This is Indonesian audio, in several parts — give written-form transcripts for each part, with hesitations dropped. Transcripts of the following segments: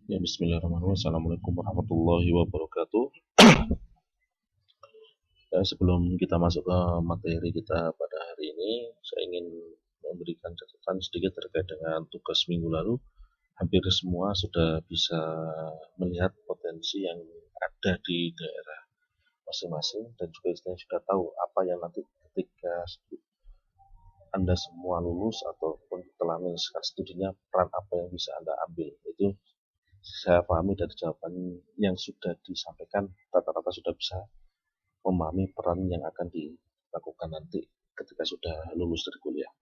Ya, bismillahirrahmanirrahim. Assalamualaikum warahmatullahi wabarakatuh. Ya, sebelum kita masuk ke materi kita pada hari ini, saya ingin memberikan catatan sedikit terkait dengan tugas minggu lalu. Hampir semua sudah bisa melihat potensi yang ada di daerah masing-masing dan juga istilahnya sudah tahu apa yang nanti ketika Anda semua lulus ataupun telah menyelesaikan studinya, peran apa yang bisa Anda ambil. Itu saya pahami dari jawaban yang sudah disampaikan, rata-rata sudah bisa memahami peran yang akan dilakukan nanti ketika sudah lulus dari kuliah.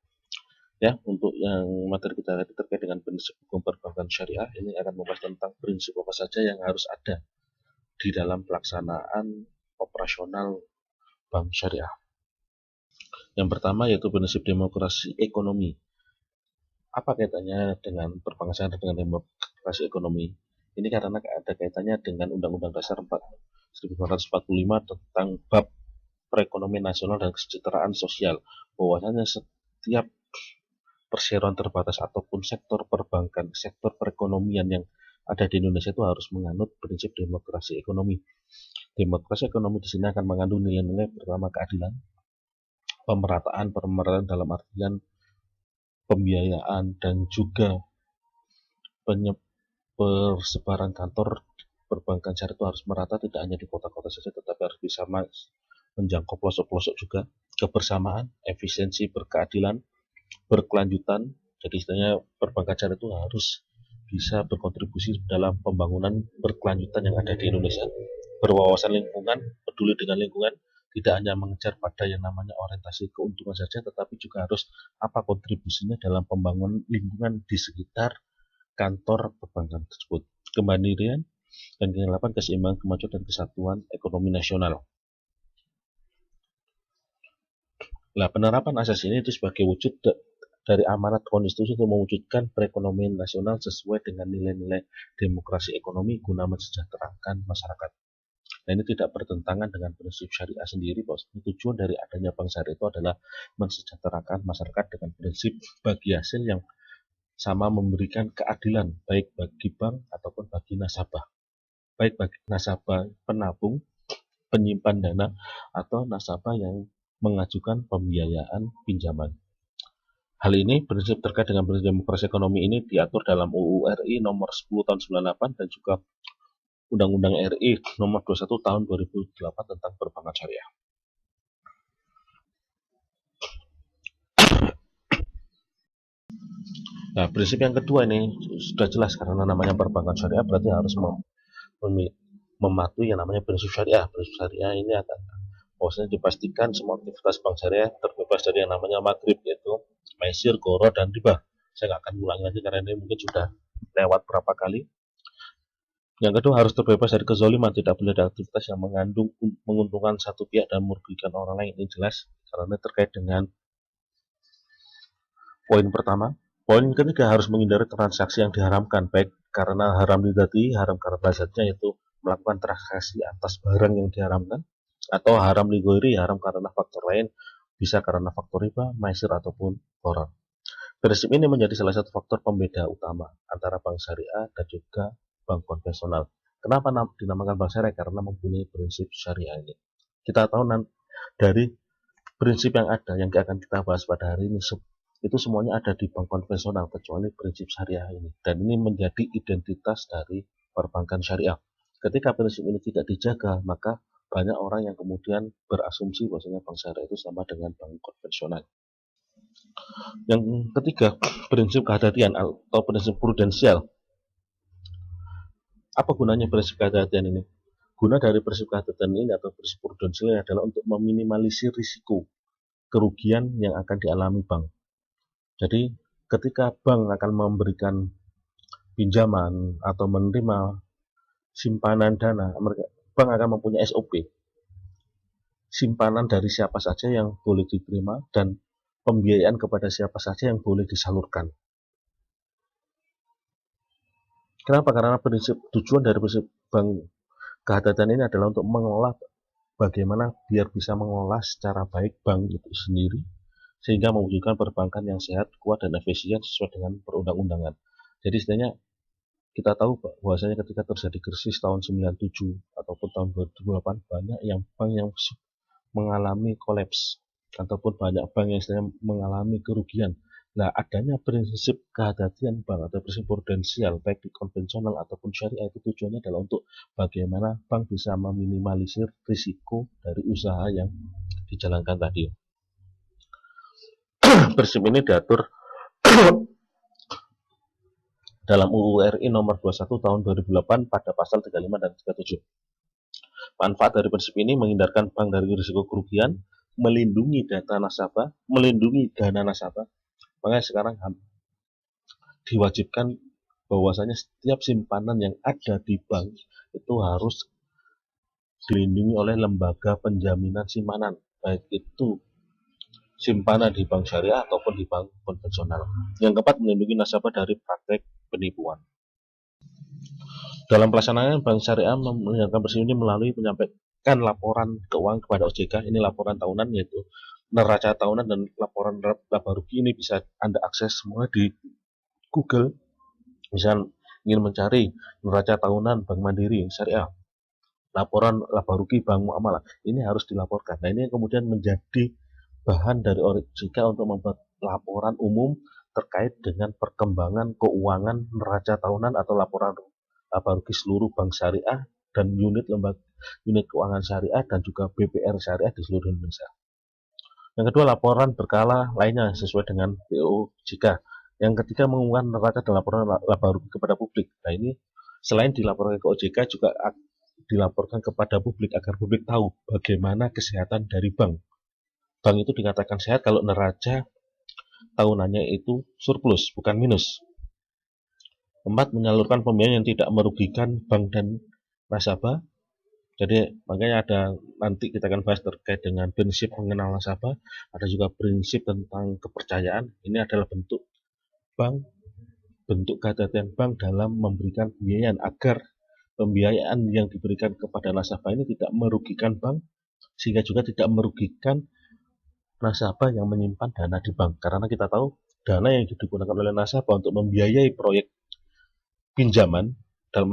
Ya, untuk yang materi kita terkait dengan prinsip hukum perbankan syariah, ini akan membahas tentang prinsip apa saja yang harus ada di dalam pelaksanaan operasional bank syariah. Yang pertama yaitu prinsip demokrasi ekonomi. Apa kaitannya dengan perbankan syariah dengan demokrasi ekonomi? Ini karena ada kaitannya dengan Undang-Undang Dasar 1945 tentang bab perekonomian nasional dan kesejahteraan sosial, bahwasanya setiap perseroan terbatas ataupun sektor perbankan, sektor perekonomian yang ada di Indonesia itu harus menganut prinsip demokrasi ekonomi. Demokrasi ekonomi di sini akan mengandung nilai-nilai pertama keadilan, pemerataan dalam artian pembiayaan dan juga persebaran kantor perbankan syariah itu harus merata, tidak hanya di kota-kota saja tetapi harus bisa menjangkau pelosok-pelosok juga. Kebersamaan, efisiensi, berkeadilan, berkelanjutan. Jadi istilahnya perbankan syariah itu harus bisa berkontribusi dalam pembangunan berkelanjutan yang ada di Indonesia. Berwawasan lingkungan, peduli dengan lingkungan, tidak hanya mengejar pada yang namanya orientasi keuntungan saja, tetapi juga harus apa kontribusinya dalam pembangunan lingkungan di sekitar kantor perbankan tersebut. Kemandirian dan ke-8 keseimbangan, kemajuan dan kesatuan ekonomi nasional. Nah, penerapan asas ini itu sebagai wujud dari amanat konstitusi untuk mewujudkan perekonomian nasional sesuai dengan nilai-nilai demokrasi ekonomi guna mensejahterakan masyarakat. Nah, ini tidak bertentangan dengan prinsip syariah sendiri, bahwa tujuan dari adanya bank syariah itu adalah mensejahterakan masyarakat dengan prinsip bagi hasil yang sama, memberikan keadilan baik bagi bank ataupun bagi nasabah, baik bagi nasabah penabung, penyimpan dana, atau nasabah yang mengajukan pembiayaan pinjaman. Hal ini prinsip terkait dengan prinsip demokrasi ekonomi ini diatur dalam UU RI nomor 10 tahun 98 dan juga Undang-Undang RI nomor 21 tahun 2008 tentang perbankan syariah. Nah, prinsip yang kedua ini sudah jelas, karena namanya perbankan syariah berarti harus mematuhi yang namanya prinsip syariah. Prinsip syariah ini akan bahwasanya dipastikan semua aktivitas bank syariah terbebas dari yang namanya magrib, yaitu maisir, goro, dan riba. Saya nggak akan ulangi lagi karena ini mungkin sudah lewat berapa kali. Yang kedua, harus terbebas dari kezoliman, tidak boleh ada aktivitas yang mengandung menguntungkan satu pihak dan merugikan orang lain. Ini jelas karena terkait dengan poin pertama. Poin ketiga, harus menghindari transaksi yang diharamkan, baik karena haram didati, haram karena lazatnya, yaitu melakukan transaksi atas barang yang diharamkan, atau haram ligoiri, haram karena faktor lain, bisa karena faktor riba, maisir, ataupun gharar. Prinsip ini menjadi salah satu faktor pembeda utama antara bank syariah dan juga bank konvensional. Kenapa dinamakan bank syariah? Karena mempunyai prinsip syariah ini. Kita tahu dari prinsip yang ada yang akan kita bahas pada hari ini, itu semuanya ada di bank konvensional kecuali prinsip syariah ini. Dan ini menjadi identitas dari perbankan syariah. Ketika prinsip ini tidak dijaga, maka banyak orang yang kemudian berasumsi bahwasanya bank syariah itu sama dengan bank konvensional. Yang ketiga, prinsip kehati-hatian atau prinsip prudensial. Apa gunanya prinsip kehati-hatian ini? Guna dari prinsip kehati-hatian ini atau prinsip prudensial adalah untuk meminimalisir risiko kerugian yang akan dialami bank. Jadi ketika bank akan memberikan pinjaman atau menerima simpanan dana, bank akan mempunyai SOP. Simpanan dari siapa saja yang boleh diterima dan pembiayaan kepada siapa saja yang boleh disalurkan. Kenapa? Karena tujuan dari prinsip bank kehati-hatian ini adalah untuk mengelola bagaimana biar bisa mengelola secara baik bank itu sendiri, sehingga mewujudkan perbankan yang sehat, kuat, dan efisien sesuai dengan perundang-undangan. Jadi istilahnya kita tahu bahwasanya ketika terjadi krisis tahun 97 ataupun tahun 2008, banyak yang bank yang mengalami kolaps ataupun banyak bank yang istilahnya mengalami kerugian. Nah, adanya prinsip kehati-hatian bank atau prinsip prudensial baik di konvensional ataupun syariah itu tujuannya adalah untuk bagaimana bank bisa meminimalisir risiko dari usaha yang dijalankan tadi. Prinsip ini diatur dalam UU RI nomor 21 tahun 2008 pada pasal 35 dan 37. Manfaat dari prinsip ini menghindarkan bank dari risiko kerugian, melindungi data nasabah, melindungi dana nasabah. Makanya sekarang diwajibkan bahwasanya setiap simpanan yang ada di bank itu harus dilindungi oleh lembaga penjaminan simpanan, baik itu simpanan di bank syariah ataupun di bank konvensional. Yang keempat, melindungi nasabah dari praktek penipuan. Dalam pelaksanaan, bank syariah menjalankan prinsip ini melalui menyampaikan laporan keuangan kepada OJK. Ini laporan tahunan, yaitu neraca tahunan dan laporan laba rugi. Ini bisa Anda akses semua di Google. Misal ingin mencari neraca tahunan Bank Mandiri Syariah, laporan laba rugi Bank Muamalah, ini harus dilaporkan. Nah, ini kemudian menjadi bahan dari OJK untuk membuat laporan umum terkait dengan perkembangan keuangan neraca tahunan atau laporan laba rugi seluruh bank syariah dan unit keuangan syariah dan juga BPR syariah di seluruh Indonesia. Yang kedua, laporan berkala lainnya sesuai dengan POJK. Yang ketiga, mengumumkan neraca dan laporan laba rugi kepada publik. Nah, ini selain dilaporkan ke OJK juga dilaporkan kepada publik agar publik tahu bagaimana kesehatan dari bank. Bank itu dikatakan sehat kalau neraca tahunannya itu surplus, bukan minus. 4, menyalurkan pembiayaan yang tidak merugikan bank dan nasabah. Jadi makanya ada, nanti kita akan bahas terkait dengan prinsip mengenal nasabah, ada juga prinsip tentang kepercayaan. Ini adalah bentuk kehati-hatian bank dalam memberikan pembiayaan agar pembiayaan yang diberikan kepada nasabah ini tidak merugikan bank, sehingga juga tidak merugikan nasabah yang menyimpan dana di bank. Karena kita tahu dana yang digunakan oleh nasabah untuk membiayai proyek pinjaman, dalam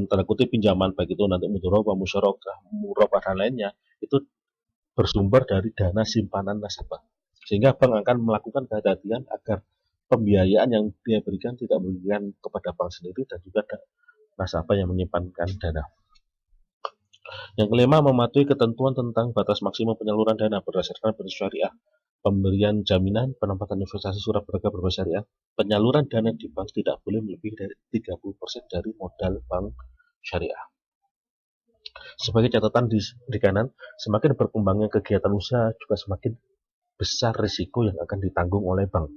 tanda kutip pinjaman, baik itu nanti mudharabah, musyarakah, murabah dan lainnya, itu bersumber dari dana simpanan nasabah. Sehingga bank akan melakukan kehati-hatian agar pembiayaan yang dia berikan tidak merugikan kepada bank sendiri dan juga nasabah yang menyimpankan dana. Yang kelima, mematuhi ketentuan tentang batas maksimum penyaluran dana berdasarkan prinsip syariah, pemberian jaminan, penempatan investasi surat berharga berbasis syariah. Penyaluran dana di bank tidak boleh melebihi dari 30% dari modal bank syariah. Sebagai catatan di kanan, semakin berkembangnya kegiatan usaha juga semakin besar risiko yang akan ditanggung oleh bank.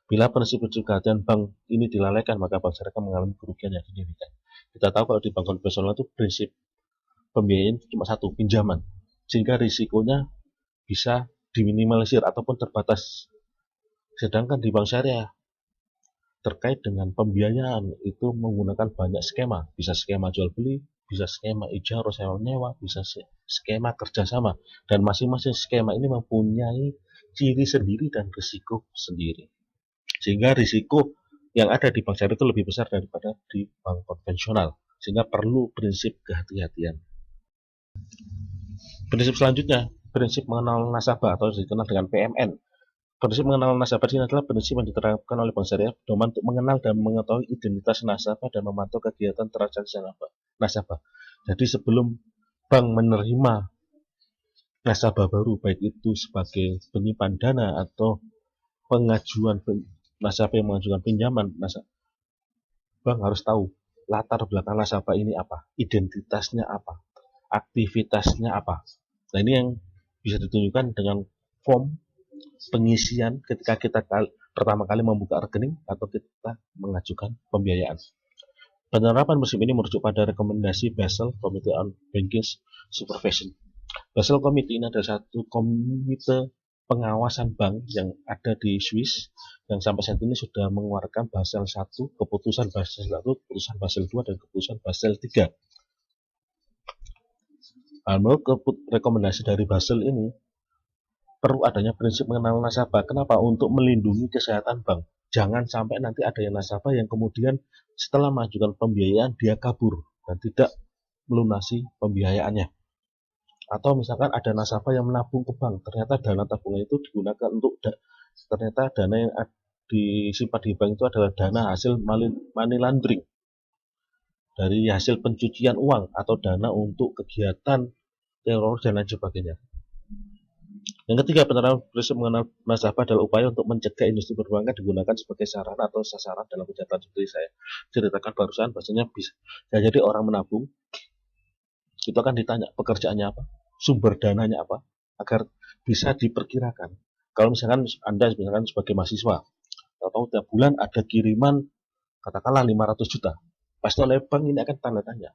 Bila prinsip-prinsip kehati-hatian bank ini dilalaikan, maka bank syariah akan mengalami kerugian yang signifikan. Kita tahu kalau di bank konvensional itu prinsip pembiayaan cuma satu, pinjaman, sehingga risikonya bisa diminimalisir ataupun terbatas. Sedangkan di bank syariah terkait dengan pembiayaan itu menggunakan banyak skema, bisa skema jual beli, bisa skema ijarah sewa nyewa, bisa skema kerjasama, dan masing-masing skema ini mempunyai ciri sendiri dan risiko sendiri, sehingga risiko yang ada di bank syariah itu lebih besar daripada di bank konvensional, sehingga perlu prinsip kehati-hatian. Prinsip selanjutnya, prinsip mengenal nasabah atau dikenal dengan PMN. Prinsip mengenal nasabah ini adalah prinsip yang diterapkan oleh bank syariah untuk mengenal dan mengetahui identitas nasabah dan memantau kegiatan transaksi nasabah. Jadi sebelum bank menerima nasabah baru, baik itu sebagai penyimpan dana atau pengajuan nasabah yang mengajukan pinjaman, bank harus tahu latar belakang nasabah ini apa, identitasnya apa, aktivitasnya apa. Nah, ini yang bisa ditunjukkan dengan form pengisian ketika kita pertama kali membuka rekening atau kita mengajukan pembiayaan. Penerapan prinsip ini merujuk pada rekomendasi Basel Committee on Banking Supervision. Basel Committee ini adalah satu komite pengawasan bank yang ada di Swiss yang sampai saat ini sudah mengeluarkan Basel 1, keputusan Basel 1, keputusan Basel 2, dan keputusan Basel 3. Menurut rekomendasi dari Basel ini, perlu adanya prinsip mengenal nasabah. Kenapa? Untuk melindungi kesehatan bank. jangan sampai nanti ada yang nasabah yang kemudian setelah mengajukan pembiayaan dia kabur dan tidak melunasi pembiayaannya. Atau misalkan ada nasabah yang menabung ke bank, ternyata dana tabungan itu digunakan untuk ternyata dana yang disimpan di bank itu adalah dana hasil money laundering, dari hasil pencucian uang atau dana untuk kegiatan teror dan lain sebagainya. Yang ketiga, penerapan prinsip mengenal nasabah adalah upaya untuk mencegah industri perbankan digunakan sebagai sarana atau sasaran dalam kejahatan seperti saya ceritakan barusan. Bahasanya bisa jadi orang menabung itu akan ditanya pekerjaannya apa, sumber dananya apa, agar bisa diperkirakan. Kalau misalkan Anda misalkan sebagai mahasiswa, atau tiap bulan ada kiriman katakanlah 500 juta, pasti oleh bank ini akan tanda tanya.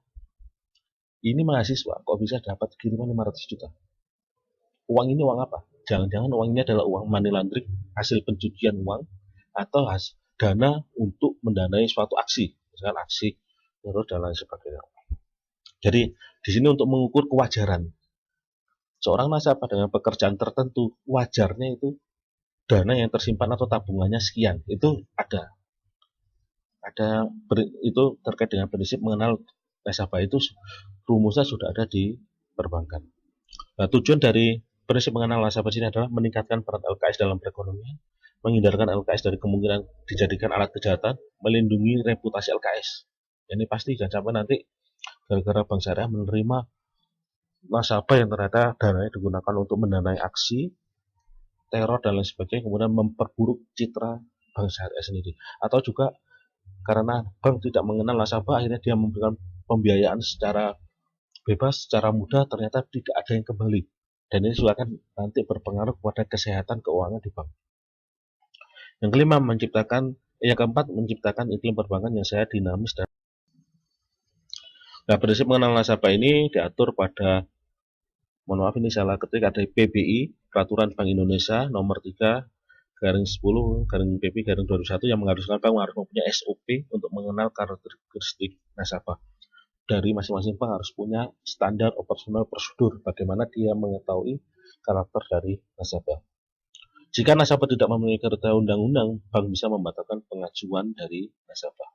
Ini mahasiswa kok bisa dapat kiriman 500 juta? Uang ini uang apa? Jangan-jangan uang ini adalah uang money laundering, hasil pencucian uang, atau dana untuk mendanai suatu aksi, misalkan aksi terus dan lain sebagainya. Jadi di sini untuk mengukur kewajaran seorang nasabah dengan pekerjaan tertentu, wajarnya itu dana yang tersimpan atau tabungannya sekian, itu ada itu terkait dengan prinsip mengenal nasabah itu rumusnya sudah ada di perbankan. Nah, tujuan dari prinsip mengenal nasabah ini adalah meningkatkan peran LKS dalam perekonomian, menghindarkan LKS dari kemungkinan dijadikan alat kejahatan, melindungi reputasi LKS. Ini pasti jangan sampai nanti gara-gara bank syariah menerima nasabah yang ternyata dananya digunakan untuk mendanai aksi, teror dan lain sebagainya, kemudian memperburuk citra bank syariah sendiri. Atau juga karena bank tidak mengenal nasabah, akhirnya dia memberikan pembiayaan secara bebas, secara mudah, ternyata tidak ada yang kembali. Dan ini juga akan nanti berpengaruh kepada kesehatan keuangan di bank. Yang kelima, yang keempat, menciptakan iklim perbankan yang sehat, dinamis, dan nah, prinsip mengenal nasabah ini diatur pada, mohon maaf ini salah ketik, ada PBI, Peraturan Bank Indonesia nomor 3/10/PP/2001 yang mengharuskan bank harus mempunyai SOP untuk mengenal karakteristik nasabah. Dari masing-masing bank harus punya standar operasional prosedur bagaimana dia mengetahui karakter dari nasabah. Jika nasabah tidak memenuhi kriteria undang-undang, bank bisa membatalkan pengajuan dari nasabah.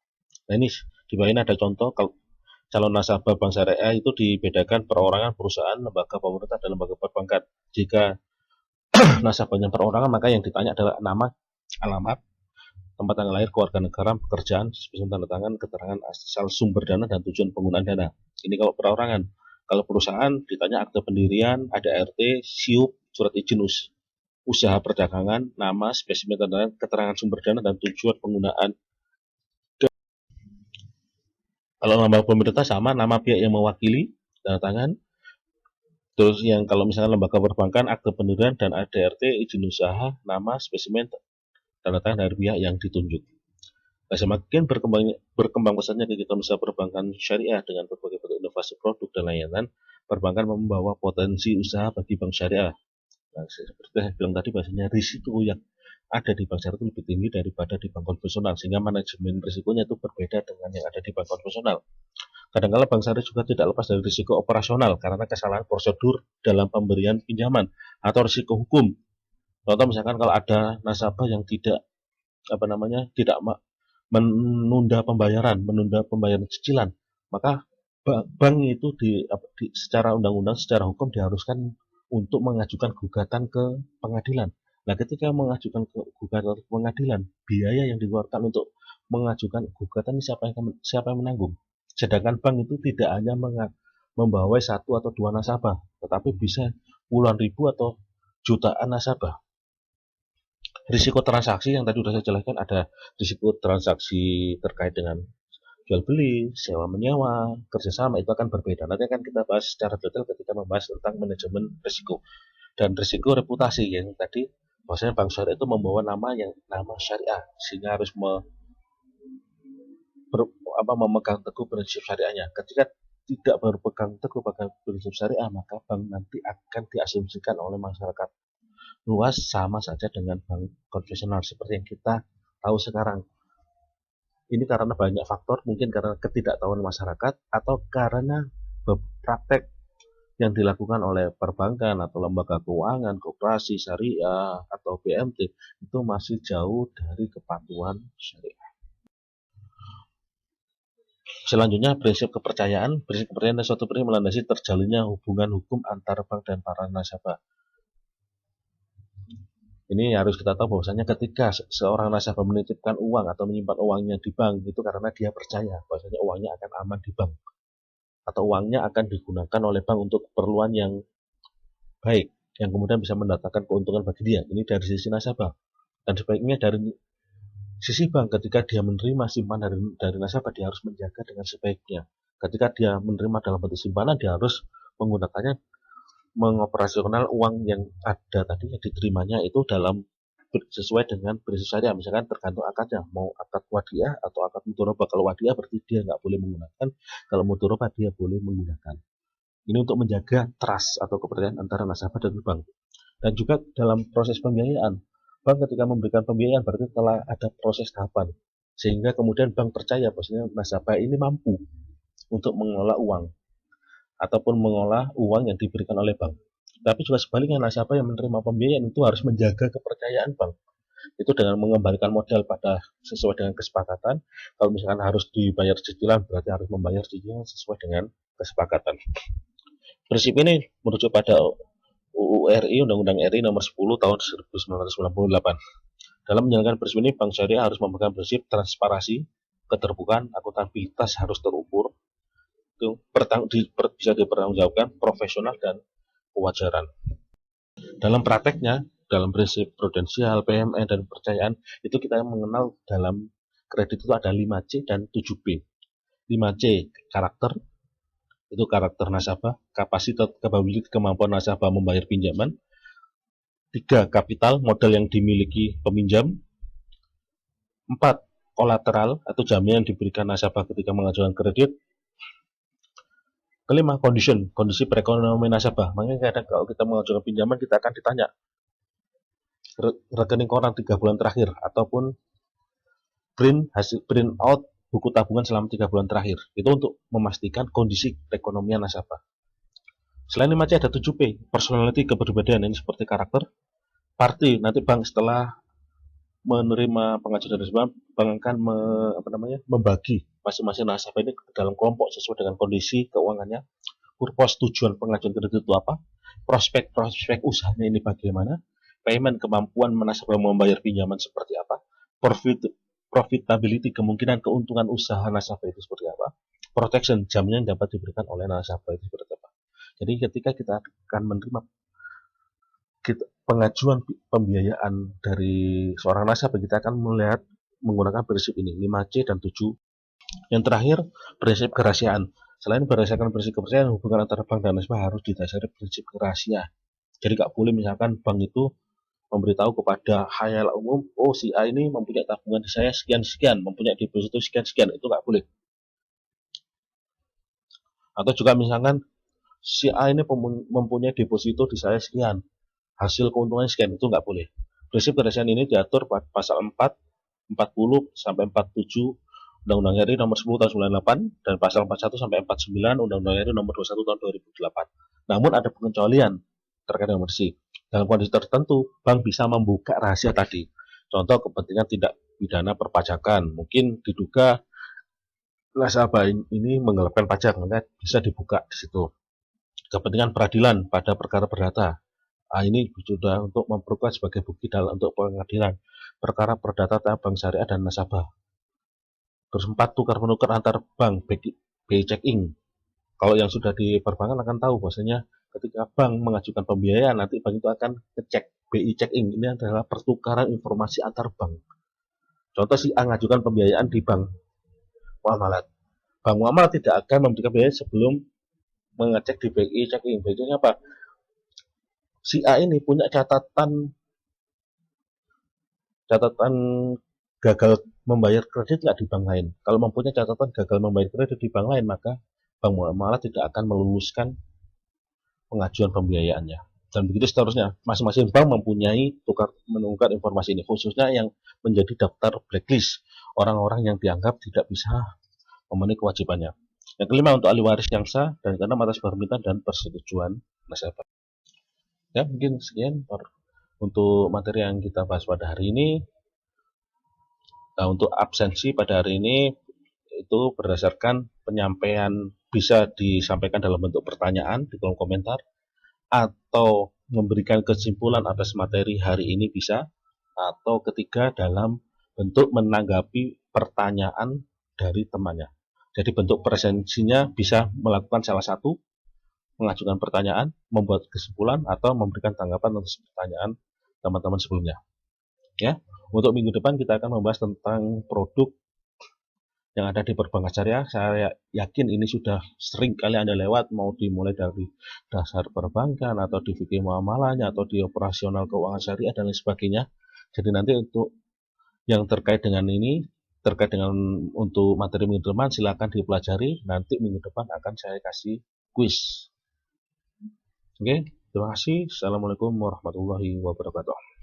Nah, ini di bawah ini ada contoh kalau calon nasabah bank syariah itu dibedakan perorangan, perusahaan, lembaga pemerintah, dan lembaga perbankan. Jika nasabahnya perorangan, maka yang ditanya adalah nama, alamat, tempat tanggal lahir, kewarganegaraan, pekerjaan, spesimen tanda tangan, keterangan asal sumber dana, dan tujuan penggunaan dana. Ini kalau perorangan. Kalau perusahaan ditanya akte pendirian, ada RT, SIUP, surat izin usaha perdagangan, nama, spesimen tanda tangan, keterangan sumber dana, dan tujuan penggunaan. Kalau lembaga pemerintah sama, nama pihak yang mewakili, tanda tangan. Terus yang kalau misalnya lembaga perbankan, akte pendirian dan ADRT, izin usaha, nama, spesimen tanda tangan dari pihak yang ditunjuk. Nah, semakin berkembang pesatnya kegiatan usaha perbankan syariah dengan berbagai bentuk inovasi produk dan layanan, perbankan membawa potensi usaha bagi bank syariah. Nah, seperti saya bilang tadi, bahasanya risiko yang ada di bank syariah itu lebih tinggi daripada di bank konvensional, sehingga manajemen risikonya itu berbeda dengan yang ada di bank konvensional. Kadang-kala bank syariah juga tidak lepas dari risiko operasional karena kesalahan prosedur dalam pemberian pinjaman atau risiko hukum. Contoh misalkan kalau ada nasabah yang tidak menunda pembayaran cicilan, maka bank itu secara undang-undang, secara hukum diharuskan untuk mengajukan gugatan ke pengadilan. Nah, ketika mengajukan gugatan ke pengadilan, biaya yang dikeluarkan untuk mengajukan gugatan siapa yang menanggung? Sedangkan bank itu tidak hanya membawai satu atau dua nasabah, tetapi bisa puluhan ribu atau jutaan nasabah. Risiko transaksi yang tadi sudah saya jelaskan, ada risiko transaksi terkait dengan jual beli, sewa menyewa, kerjasama, itu akan berbeda. Nanti akan kita bahas secara detail ketika membahas tentang manajemen risiko. Dan risiko reputasi yang tadi, maksudnya bank syariah itu membawa nama syariah, sehingga harus memegang teguh prinsip syariahnya. Ketika tidak berpegang teguh pada prinsip syariah, maka bank nanti akan diasumsikan oleh masyarakat luas sama saja dengan bank konvensional seperti yang kita tahu sekarang. Ini karena banyak faktor, mungkin karena ketidaktahuan masyarakat atau karena praktek yang dilakukan oleh perbankan atau lembaga keuangan, koperasi, syariah, atau BMT itu masih jauh dari kepatuhan syariah. Selanjutnya, prinsip kepercayaan. Prinsip kepercayaan suatu prinsip melandasi terjalinnya hubungan hukum antara bank dan para nasabah. Ini harus kita tahu bahwasanya ketika seorang nasabah menitipkan uang atau menyimpan uangnya di bank, itu karena dia percaya bahwasanya uangnya akan aman di bank, atau uangnya akan digunakan oleh bank untuk keperluan yang baik, yang kemudian bisa mendatangkan keuntungan bagi dia. Ini dari sisi nasabah. Dan sebaiknya dari sisi bank, ketika dia menerima simpanan dari nasabah, dia harus menjaga dengan sebaiknya. Ketika dia menerima dalam bentuk simpanan, dia harus menggunakannya, mengoperasional uang yang ada tadi yang diterimanya itu dalam sesuai dengan prinsip syariah. Misalkan tergantung akadnya, mau akad wadiah atau akad mudharabah. Kalau wadiah berarti dia nggak boleh menggunakan, kalau mudharabah dia boleh menggunakan. Ini untuk menjaga trust atau kepercayaan antara nasabah dan bank. Dan juga dalam proses pembiayaan, bank ketika memberikan pembiayaan berarti telah ada proses tahapan, sehingga kemudian bank percaya bahwasanya nasabah ini mampu untuk mengelola uang ataupun mengolah uang yang diberikan oleh bank. Tapi juga sebaliknya, nasabah yang menerima pembiayaan itu harus menjaga kepercayaan bank. Itu dengan mengembalikan modal pada sesuai dengan kesepakatan. Kalau misalkan harus dibayar cicilan, berarti harus membayar cicilan sesuai dengan kesepakatan. Prinsip ini merujuk pada UU RI, Undang-Undang RI nomor 10 tahun 1998. Dalam menjalankan prinsip ini, bank syariah harus memegang prinsip transparansi, keterbukaan, akuntabilitas harus terukur, itu bisa dipertanggungjawabkan, profesional, dan kewajaran. Dalam prakteknya, dalam prinsip prudensial, PMN, dan kepercayaan, itu kita mengenal dalam kredit itu ada 5C dan 7B. 5C, karakter, itu karakter nasabah, kapasitas, capability, kemampuan nasabah membayar pinjaman. 3, kapital, modal yang dimiliki peminjam. 4, kolateral atau jaminan yang diberikan nasabah ketika mengajukan kredit. Kelima, kondisi perekonomian nasabah. Makanya kadang kalau kita mengajukan pinjaman, kita akan ditanya rekening koran 3 bulan terakhir, ataupun print out buku tabungan selama 3 bulan terakhir. Itu untuk memastikan kondisi perekonomian nasabah. Selain 5C ada 7P, personality, kepribadian. Ini seperti karakter. Party, nanti bank setelah menerima pengajuan dari bank akan membagi masing-masing nasabah ini ke dalam kelompok sesuai dengan kondisi keuangannya. Purpose, tujuan pengajuan kredit itu apa, prospek usahanya ini bagaimana, payment, kemampuan nasabah membayar pinjaman seperti apa, profitability, kemungkinan keuntungan usaha nasabah itu seperti apa, protection, jaminan dapat diberikan oleh nasabah itu seperti apa. Jadi ketika kita akan menerima pengajuan pembiayaan dari seorang nasabah, kita akan melihat menggunakan prinsip ini, 5C dan 7. Yang terakhir, prinsip kerahasiaan. Selain berdasarkan prinsip kepercayaan, hubungan antara bank dan nasabah harus didasari prinsip rahasia. Jadi nggak boleh misalkan bank itu memberitahu kepada khayal umum, oh si A ini mempunyai tabungan di saya sekian-sekian, mempunyai deposito sekian-sekian, itu nggak boleh. Atau juga misalkan si A ini mempunyai deposito di saya sekian, hasil keuntungannya sekian, itu nggak boleh. Prinsip kerahasiaan ini diatur pada pasal 4, 40 sampai 47 Undang-Undang RI nomor 10 tahun 98 dan pasal 41 sampai 49 Undang-Undang RI nomor 21 tahun 2008. Namun ada pengecualian terkait dengan bersih. Dalam kondisi tertentu, bank bisa membuka rahasia tadi. Contoh kepentingan tindak pidana perpajakan. Mungkin diduga nasabah ini menggelapkan pajak, maka bisa dibuka di situ. Kepentingan peradilan pada perkara perdata. Ini sudah untuk memperkuat sebagai bukti dalam untuk pengadilan perkara perdata antara bank syariah dan nasabah. Terus 4, tukar menukar antar bank, BI checking. Kalau yang sudah di perbankan akan tahu bahwasanya ketika bank mengajukan pembiayaan, nanti bank itu akan ngecek BI checking. Ini adalah pertukaran informasi antar bank. Contoh, si A mengajukan pembiayaan di bank muamalat. Bank muamalat tidak akan memberikan biaya sebelum mengecek di BI checking. BI checking apa? Si A ini punya catatan gagal membayar kredit nggak di bank lain. Kalau mempunyai catatan gagal membayar kredit di bank lain, maka bank muamalat tidak akan meluluskan pengajuan pembiayaannya. Dan begitu seterusnya. Masing-masing bank mempunyai menukar informasi ini, khususnya yang menjadi daftar blacklist, orang-orang yang dianggap tidak bisa memenuhi kewajibannya. Yang kelima untuk ahli waris yang sah dan keenam atas permintaan dan persetujuan nasabah. Ya, mungkin sekian untuk materi yang kita bahas pada hari ini. Nah, untuk absensi pada hari ini itu berdasarkan penyampaian, bisa disampaikan dalam bentuk pertanyaan di kolom komentar atau memberikan kesimpulan atas materi hari ini bisa, atau ketiga dalam bentuk menanggapi pertanyaan dari temannya. Jadi bentuk presensinya bisa melakukan salah satu, mengajukan pertanyaan, membuat kesimpulan, atau memberikan tanggapan atas pertanyaan teman-teman sebelumnya. Ya, untuk minggu depan kita akan membahas tentang produk yang ada di perbankan syariah. Saya yakin ini sudah sering kali Anda lewat, mau dimulai dari dasar perbankan atau di fikih muamalahnya atau di operasional keuangan syariah dan lain sebagainya. Jadi nanti untuk yang terkait dengan ini, terkait dengan untuk materi minggu depan, silakan dipelajari. Nanti minggu depan akan saya kasih kuis. Oke, terima kasih. Assalamualaikum warahmatullahi wabarakatuh.